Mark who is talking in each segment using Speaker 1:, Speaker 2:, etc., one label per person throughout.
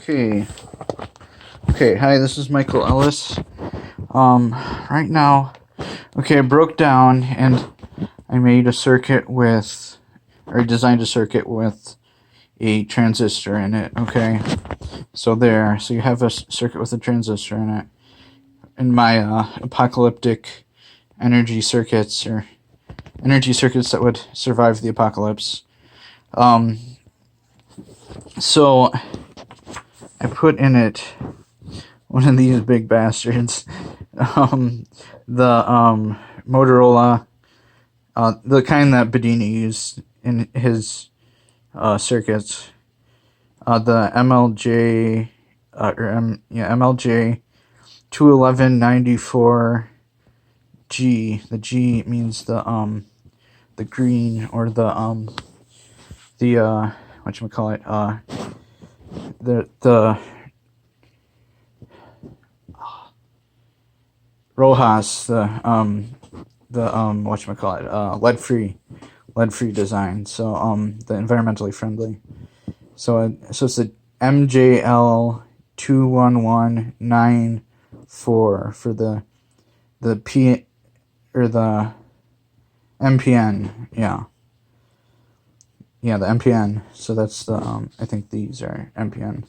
Speaker 1: Okay. Okay, hi, this is Michael Ellis. Right now, I broke down and I made a circuit with, or designed a circuit with a transistor in it, okay? So you have a circuit with a transistor in it. In my apocalyptic energy circuits, or energy circuits that would survive the apocalypse. So I put in it one of these big bastards, the Motorola, the kind that Bedini used in his circuits, the MLJ, MLJ 21194G. The G means the green, or the whatchamacallit, the Rojas, the whatchamacallit, lead free design. So the environmentally friendly. So it's the MJL 21194 for the P, or the MPN. Yeah, the MPN. So that's the I think these are MPN,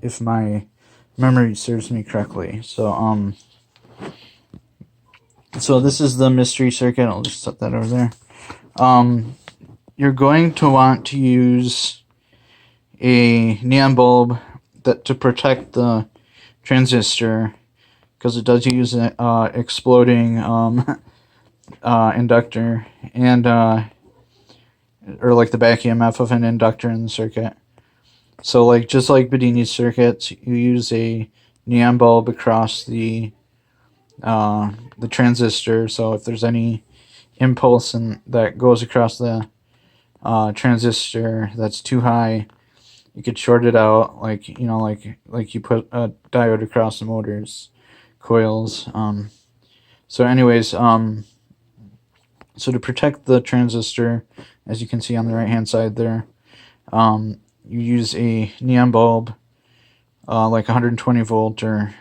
Speaker 1: if my memory serves me correctly. So so this is the mystery circuit. I'll just set that over there. You're going to want to use a neon bulb to protect the transistor, because it does use an exploding inductor, and or like the back EMF of an inductor in the circuit. So just like Bedini's circuits, you use a neon bulb across the transistor. So if there's any impulse that goes across the transistor that's too high, you could short it out, like you put a diode across the motor's coils. So anyways, so to protect the transistor, as you can see on the right hand side there, you use a neon bulb, like 120 volt or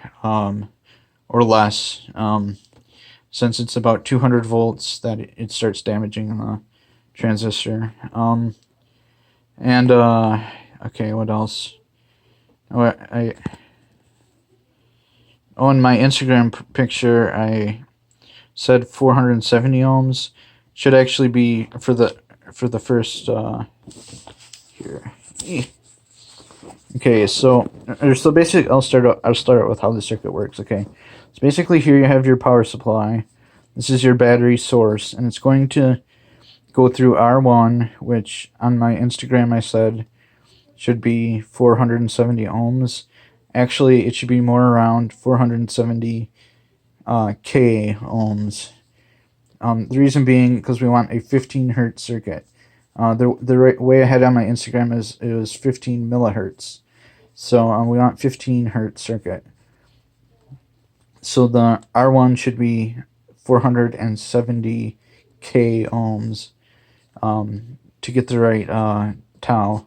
Speaker 1: less. Since it's about 200 volts that it starts damaging the transistor. Okay, what else? In my Instagram picture, I said 470 ohms. Should actually be for the first here. Okay, so basically, I'll start out with how the circuit works. Okay, so basically here you have your power supply. This is your battery source, and it's going to go through R1, which on my Instagram I said should be 470 ohms. Actually, it should be more around 470 K ohms. The reason being because we want a 15 hertz circuit. The right way I had on my Instagram it was 15 millihertz. So we want 15 hertz circuit. So the R1 should be 470 K ohms to get the right tau,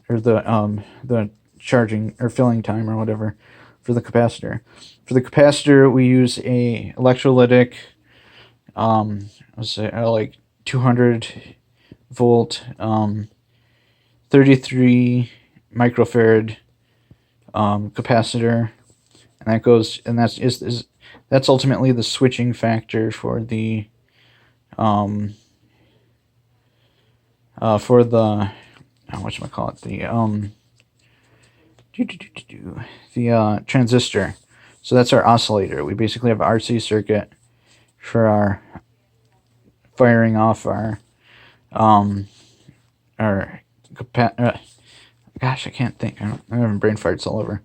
Speaker 1: or the charging or filling time or whatever for the capacitor. For the capacitor, we use a electrolytic, let's say like 200 volt, 33 microfarad capacitor, and that's ultimately the switching factor for the the transistor. So that's our oscillator. We basically have an RC circuit for our firing off our gosh, I can't think. I'm having brain farts all over.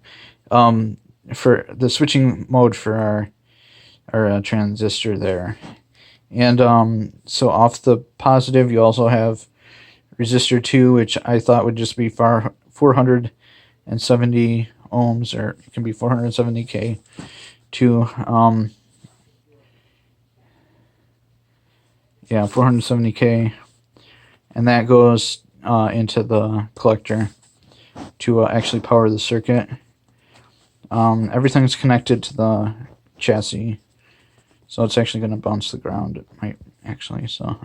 Speaker 1: For the switching mode for our transistor there. And so off the positive, you also have resistor 2, which I thought would just be 470 ohms, or it can be 470K to 470K, and that goes into the collector. to actually power the circuit. Everything's connected to the chassis, so it's actually going to bounce the ground. It might actually. So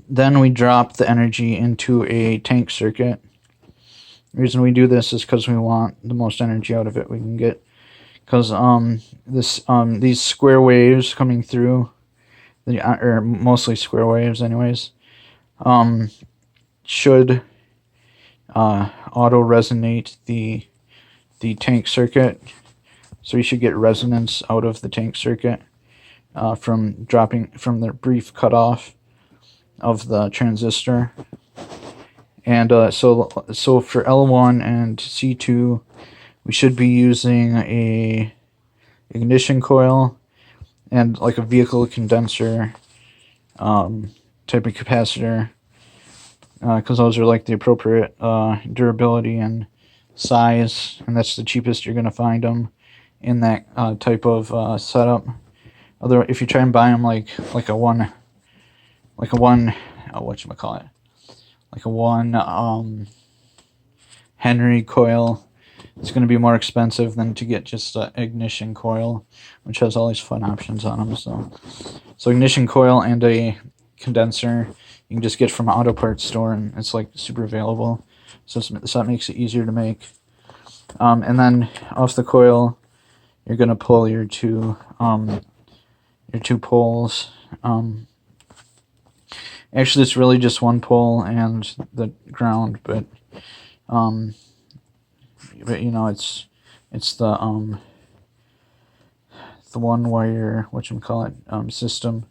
Speaker 1: then we drop the energy into a tank circuit. The reason we do this is because we want the most energy out of it we can get. Because these square waves coming through, or mostly square waves, anyways, should auto resonate the tank circuit. So you should get resonance out of the tank circuit from the brief cutoff of the transistor. And so for L1 and C2, we should be using a ignition coil and like a vehicle condenser type of capacitor, because those are like the appropriate durability and size, and that's the cheapest you're going to find them in that type of setup. If you try and buy them like a one Henry coil, it's going to be more expensive than to get just an ignition coil, which has all these fun options on them. So ignition coil and a condenser you can just get from an auto parts store, and it's like super available. So that makes it easier to make. And then off the coil, you're going to pull your two poles. Actually, it's really just one pole and the ground, but you know, it's the one wire system,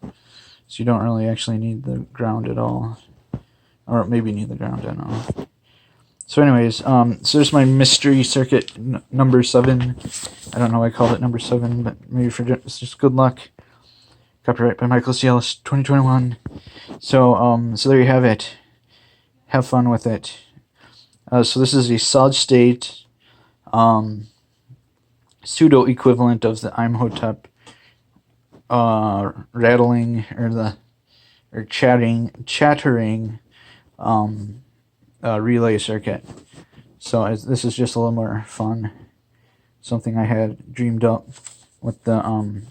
Speaker 1: so you don't really actually need the ground at all, or maybe need the ground, I don't know. So anyways, so there's my mystery circuit number 7. I don't know why I called it number 7, but maybe for just good luck. Copyright by Michael C. Ellis, 2021. So there you have it. Have fun with it. So this is a solid state pseudo equivalent of the Imhotep rattling or chattering relay circuit. So this is just a little more fun. Something I had dreamed up with the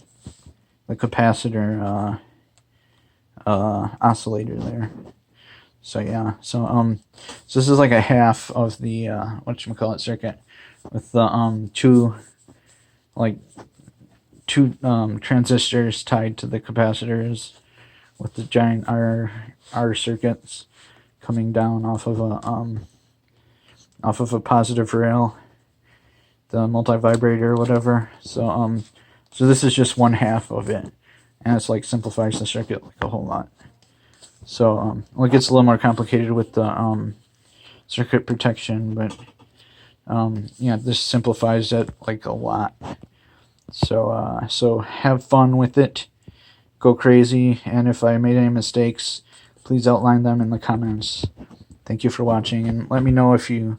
Speaker 1: capacitor oscillator there. So yeah, so this is like a half of the circuit with the two transistors tied to the capacitors, with the giant R circuits coming down off of a positive rail, the multi-vibrator or whatever. So this is just one half of it, and it's like simplifies the circuit like a whole lot. So it gets a little more complicated with the circuit protection, but yeah, this simplifies it like a lot. So have fun with it, go crazy, and if I made any mistakes, please outline them in the comments. Thank you for watching, and let me know if you